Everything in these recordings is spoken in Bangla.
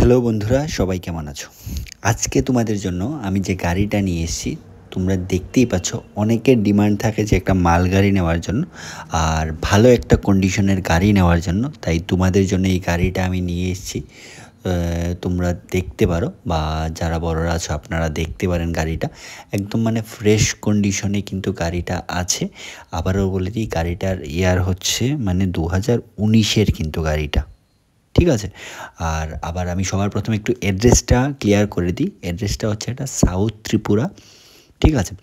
হ্যালো বন্ধুরা, সবাই কেমন আছো? আজকে তোমাদের জন্য আমি যে গাড়িটা নিয়ে এসেছি, তোমরা দেখতেই পাচ্ছ অনেকের ডিমান্ড থাকে যে একটা মাল গাড়ি নেওয়ার জন্য আর ভালো একটা কন্ডিশনের গাড়ি নেওয়ার জন্য। তাই তোমাদের জন্য এই গাড়িটা আমি নিয়ে এসেছি। তোমরা দেখতে পারো বা যারা বড়রা আছো আপনারা দেখতে পারেন গাড়িটা একদম মানে ফ্রেশ কন্ডিশনে কিন্তু গাড়িটা আছে। আবারও বলে দিই, গাড়িটার ইয়ার হচ্ছে মানে 2019-এর কিন্তু গাড়িটা, ঠিক আছে। আর আবার আমি সবার প্রথমে একটু অ্যাড্রেসটা ক্লিয়ার করে দিই। অ্যাড্রেসটা হচ্ছে এটা সাউথ ত্রিপুরা, ঠিক আছে।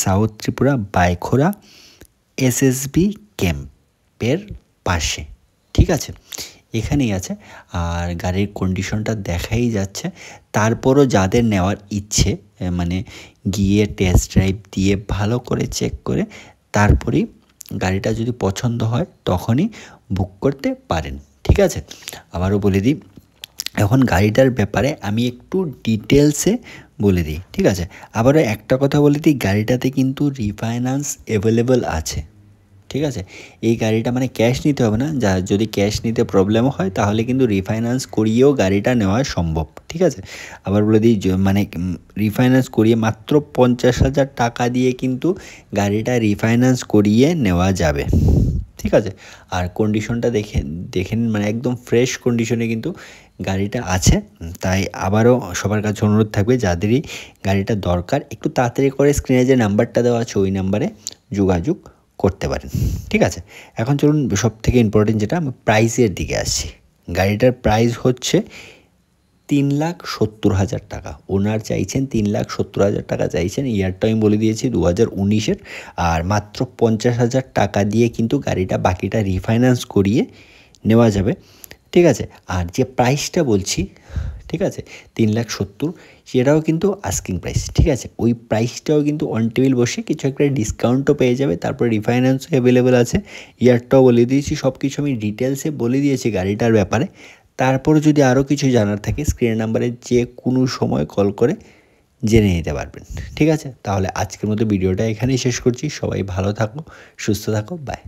সাউথ ত্রিপুরা বাইখোরা এসএসবি ক্যাম্পের পাশে, ঠিক আছে, এখানেই আছে। আর গাড়ির কন্ডিশনটা দেখাই যাচ্ছে। তারপরও যাদের নেওয়ার ইচ্ছে মানে গিয়ে টেস্ট ড্রাইভ দিয়ে ভালো করে চেক করে তারপরেই গাড়িটা যদি পছন্দ হয় তখনই বুক করতে পারেন, ঠিক আছে। আবারও বলে দিই, এখন গাড়িটার ব্যাপারে আমি একটু ডিটেলসে বলে দিই, ঠিক আছে। আবারও একটা কথা বলে দিই, গাড়িটাতে কিন্তু রিফাইন্যান্স অ্যাভেলেবল আছে, ঠিক আছে। এই গাড়িটা মানে ক্যাশ নিতে হবে না, যা যদি ক্যাশ নিতে প্রবলেমও হয় তাহলে কিন্তু রিফাইন্যান্স করিয়েও গাড়িটা নেওয়া সম্ভব, ঠিক আছে। আবার বলে দিই, মানে রিফাইন্যান্স করিয়ে মাত্র 50,000 টাকা দিয়ে কিন্তু গাড়িটা রিফাইন্যান্স করিয়ে নেওয়া যাবে, ঠিক আছে। আর কন্ডিশনটা দেখেন মানে একদম ফ্রেশ কন্ডিশনে কিন্তু গাড়িটা আছে। তাই আবারও সবার কাছে অনুরোধ থাকবে, যাদেরই গাড়িটা দরকার একটু তাড়াতাড়ি করে স্ক্রিনে যে নাম্বারটা দেওয়া আছে ওই নাম্বারে যোগাযোগ করতে পারেন, ঠিক আছে। এখন চলুন সব থেকে ইম্পর্টেন্ট যেটা, আমি প্রাইসের দিকে আসছি। গাড়িটার প্রাইস হচ্ছে 3,70,000 টাকা। ওনার চাইছেন 3,70,000 টাকা চাইছেন। ইয়ারটা আমি বলে দিয়েছি 2019-এর। আর মাত্র 50,000 টাকা দিয়ে কিন্তু গাড়িটা বাকিটা রিফাইন্যান্স করিয়ে নেওয়া যাবে, ঠিক আছে। আর যে প্রাইসটা বলছি, ঠিক আছে, 3,70,000, সেটাও কিন্তু আস্কিং প্রাইস, ঠিক আছে। ওই প্রাইসটাও কিন্তু অন টেবিল বসে কিছু একটা ডিসকাউন্টও পেয়ে যাবে। তারপরে রিফাইন্যান্সও অ্যাভেলেবেল আছে। ইয়ারটাও বলে দিয়েছি, সব কিছু আমি ডিটেলসে বলে দিয়েছি গাড়িটার ব্যাপারে। তারপর যদি আরও কিছু জানার থাকে স্ক্রিন নাম্বারে যে কোনো সময় কল করে জেনে নিতে পারবেন, ঠিক আছে। তাহলে আজকের মতো ভিডিওটা এখানেই শেষ করছি। সবাই ভালো থাকো, সুস্থ থাকো, বাই।